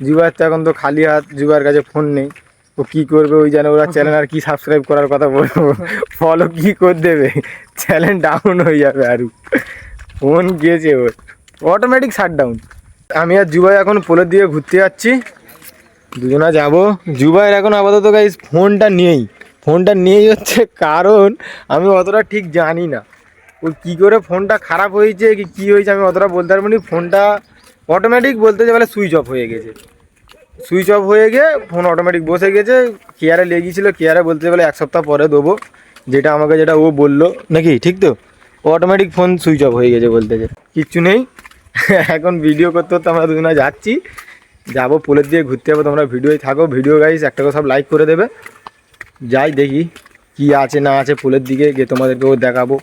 যুবার তো এখন তো খালি হাত, যুবার কাছে ফোন নেই। ও কী করবে ওই জানে, ওরা চ্যানেল আর কি সাবস্ক্রাইব করার কথা বলবো, ফলো কী করে দেবে, চ্যানেল ডাউন হয়ে যাবে আরও। ফোন গিয়েছে ওর, অটোমেটিক শাটডাউন। আমি আর যুবাই এখন পোলের দিকে ঘুরতে যাচ্ছি, দুজনা যাবো। যুবাইয়ের এখন আপাতত গাইস ফোনটা নেই হচ্ছে কারণ আমি অতটা ঠিক জানি না ওর কী করে ফোনটা খারাপ হয়েছে কি কী হয়েছে, আমি অতটা বলতে পারবো না। ফোনটা অটোমেটিক বলতে যে বলে সুইচ অফ হয়ে গেছে, সুইচ অফ হয়ে গিয়ে ফোন অটোমেটিক বসে গেছে। কেয়ারে লেগেছিলো, কেয়ারে বলতে বলে 1 সপ্তাহ পরে দেবো, যেটা আমাকে যেটা ও বললো নাকি, ঠিক তো? ও অটোমেটিক ফোন সুইচ অফ হয়ে গেছে বলতে যে কিচ্ছু নেই। এখন ভিডিও করতে করতে আমরা দুজনে যাচ্ছি, যাবো পোলের দিয়ে ঘুরতে যাবো। তোমরা ভিডিওয় থাকো, ভিডিও গাইস একটা করে সব লাইক করে দেবে। যাই দেখি কি আছে না আছে পোলের দিকে গিয়ে তোমাদেরকেও দেখাবো।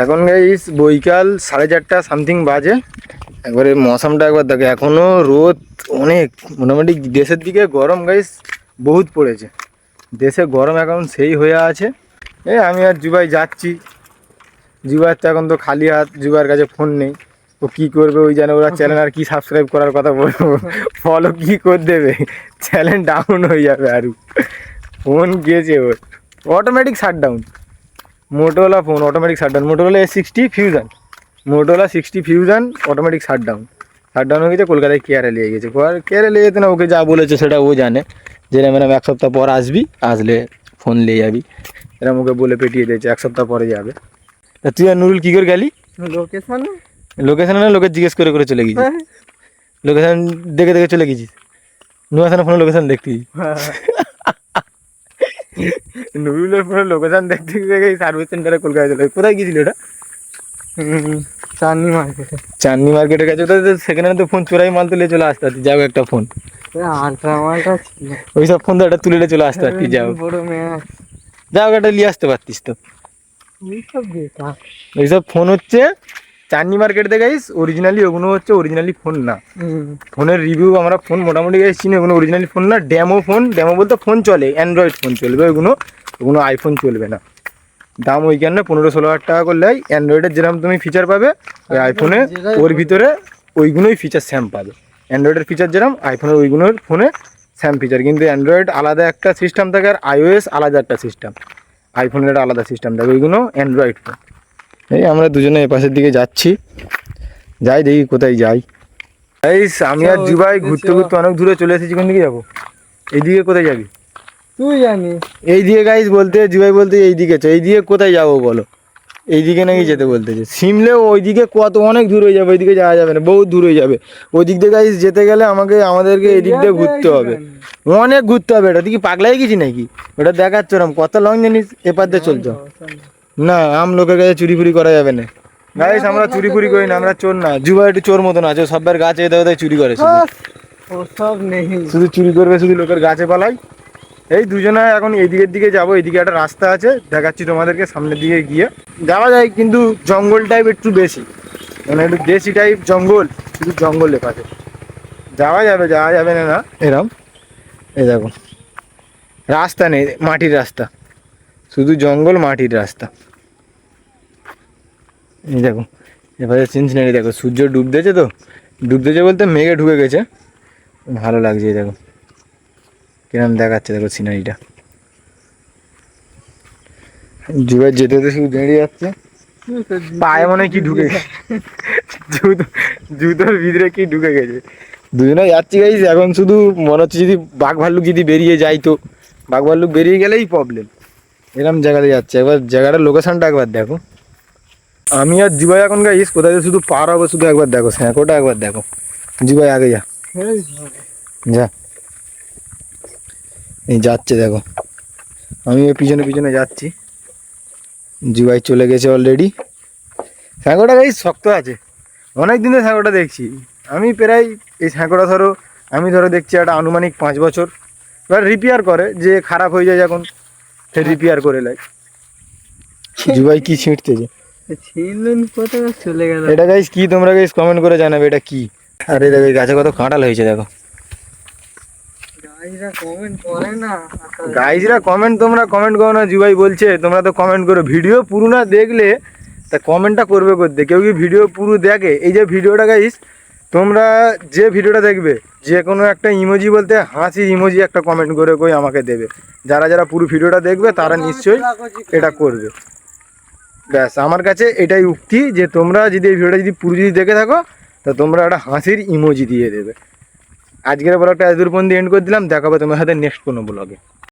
এখন গাইস বৈকাল 4:30 সামথিং বাজে। একবারে মৌসমটা একবার দেখো, এখনও রোদ অনেক, মোটামুটি দেশের দিকে গরম গাইস বহুত পড়েছে, দেশে গরম এখন সেই হয়ে আছে। আমি আর যুবাই যাচ্ছি, যুবার তো এখন তো খালি হাত, যুবার কাছে ফোন নেই। ও কী করবে ওই জানে, ওরা চ্যানেল আর কি সাবস্ক্রাইব করার কথা বলবো, ফলো কী করে দেবে, চ্যানেল ডাউন হয়ে যাবে আরও। ফোন গিয়েছে ওর, automatic shutdown. Motorola phone automatic shutdown, Motorola S60 fusion, Motorola 60 fusion automatic shutdown হয়ে গেছে। কলকাতায় কেয়ারে নিয়ে গেছে, কেয়ারে নিয়ে যেতে না, ওকে যা বলেছে সেটা ও জানে, যে এরম 1 সপ্তাহ পর আসবি, আসলে ফোন নিয়ে যাবি, এরম ওকে বলে পেটিয়ে দিয়েছে 1 সপ্তাহ পরে যাবে। তা তুই আর নুরুল কী করে গেলি? লোকেশানে না, লোকে জিজ্ঞেস করে করে চলে গেছিস, লোকেশান দেখে দেখে চলে গেছিস, নুয়াশানের ফোনে লোকেশান দেখতি। নুরুলের ফোনে লোকেশান দেখতে দেখে সার্ভিস সেন্টারে কলকাতায় চলে। কোথায় গিয়েছিল এটা? চাঁদনি মার্কেটের কাছে। সেখানে তো ফোন চোরাই মাল তুলে চলে আসতে পারতি, যাও একটা ফোন ওই সব ফোন তো একটা তুলে চলে আসতে পারতি, যাও একটা নিয়ে আসতে পারতিস তো। ওইসব ফোন হচ্ছে চাঁদনি মার্কেট থেকে গাইস, অরিজিনালি ওগুলো হচ্ছে অরিজিনালি ফোন না। ফোনের রিভিউ আমরা ফোন মোটামুটি গাইস চিনি, ওগুলো অরিজিনালি ফোন না, ড্যামো ফোন। ড্যামো বলতে ফোন চলে, অ্যান্ড্রয়েড ফোন চলবে, ওগুলো আইফোন চলবে না। দাম ওইখানে 15-16 হাজার টাকা করলে অ্যান্ড্রয়েডের যেরকম তুমি ফিচার পাবে ওই আইফোনে ওর ভিতরে ওইগুলোই ফিচার স্যাম পাবে। অ্যান্ড্রয়েডের ফিচার যেরকম আইফোনের ওইগুলোর ফোনে স্যাম ফিচার, কিন্তু অ্যান্ড্রয়েড আলাদা একটা সিস্টেম থাকে আর iOS আলাদা একটা সিস্টেম, আইফোনের একটা আলাদা সিস্টেম থাকে, ওইগুলো অ্যান্ড্রয়েড ফোন। এই আমরা দুজনে এপাশের দিকে যাচ্ছি, যাই দেখি কোথায় যাই। আমি আর যুবাই ঘুরতে ঘুরতে অনেক দূরে চলে এসেছি। কোন দিকে যাবো? এইদিকে কোথায় যাবি তুই জানিস? এইদিকে গাইস বলতে যুবাই বলতে এইদিকে এই দিকে কোথায় যাবো বলো? এইদিকে নাকি যেতে বলতেছে। সিমলেও ওইদিকে অনেক দূর হয়ে যাবে, ওইদিকে যাওয়া যাবে না, বহু দূর হয়ে যাবে। ওই দিক দিয়ে গাইস যেতে গেলে আমাদেরকে এদিক দিয়ে ঘুরতে হবে, অনেক ঘুরতে হবে। এটা তুই কি পাগলাই গেছি নাকি? ওটা দেখাচ্ছ ওরম কত লং জানিস, এপার দিয়ে চলছো না। লোকের কাছে চুরি ফুরি করা যাবে না গাইস, আমরা চুরি ফুরি করি না, আমরা চোর না। যুবা একটু চোর মতন আছে, সবার গাছে এদের চুরি করে, শুধু চুরি করবে, শুধু লোকের গাছে পালাই। এই দুজনে এখন এইদিকের দিকে যাবো, এইদিকে একটা রাস্তা আছে দেখাচ্ছি তোমাদেরকে, সামনের দিকে গিয়ে যাওয়া যায়, কিন্তু জঙ্গল টাইপ একটু বেশি, মানে একটু দেশি টাইপ জঙ্গল, শুধু জঙ্গলের পাশে যাওয়া যাবে না এরম। এই দেখো রাস্তা নেই, মাটির রাস্তা, শুধু জঙ্গল, মাটির রাস্তা। এই দেখো এবারে সিনসিনারি দেখো, সূর্য ডুবতেছে বলতে মেঘে ঢুকে গেছে, ভালো লাগছে। এই দেখো কিরম দেখাচ্ছে, দেখো সিনারিটা। যুগে যেতে শুধু দাঁড়িয়ে যাচ্ছে, পায়ে মনে হয় কি ঢুকে গেছে, জুতোর ভিতরে কি ঢুকে গেছে। দুজনে যাচ্ছি গাইস, এখন শুধু মনে হচ্ছে যদি বাঘ ভাল্লুক যদি বেরিয়ে যায়, তো বাঘ ভাল্লুক বেরিয়ে গেলেই প্রবলেম। এরম জায়গাতে যাচ্ছে, একবার জায়গাটার লোকেশনটা একবার দেখো। আমি আর যুবাই এখন গাইস কোথায় শুধু পার হবে, শুধু একবার দেখো, স্যাঁকোটা একবার দেখো। যুবাই আগে যা, এই যাচ্ছে দেখো, আমি পিছনে পিছনে যাচ্ছি, যুবাই চলে গেছে অলরেডি। স্যাঁকোটা গাইস শক্ত আছে, অনেক দিনের স্যাঁকোটা দেখছি আমি, প্রায় এই স্যাঁকোটা আমি দেখছি একটা আনুমানিক 5 বছর। এবার রিপেয়ার করে, যে খারাপ হয়ে যায় যখন সে রিপেয়ার করে লাই। যুবাই কি ছিঁড়তেছে, চলে গেল এটা গাইস কি, তোমরা গাইস কমেন্ট করে জানাবে এটা কি। আরে দেখো গাছে কত কাঁঠাল হয়েছে দেখো। গাইজরা কমেন্ট তোমরা কমেন্ট করো না, যুবাই বলছে তোমরা তো কমেন্ট করো। ভিডিও পুরো না দেখলে তা কমেন্টটা করবে করতে, কেউ কি ভিডিও পুরো দেখে? এই যে ভিডিওটা গাইস তোমরা যে ভিডিওটা দেখবে যে কোনো একটা ইমোজি বলতে হাসির ইমোজি একটা কমেন্ট করে কই আমাকে দেবে। যারা যারা পুরো ভিডিওটা দেখবে তারা নিশ্চয়ই এটা করবে। ব্যাস আমার কাছে এটাই উক্তি যে তোমরা যদি এই ভিডিওটা যদি পুরো যদি দেখে থাকো তা তোমরা একটা হাসির ইমোজি দিয়ে দেবে। আজকের ব্লগটা এত দূর পর্যন্ত এন্ড করে দিলাম, দেখাবো তোমার সাথে নেক্সট কোনো ব্লগে।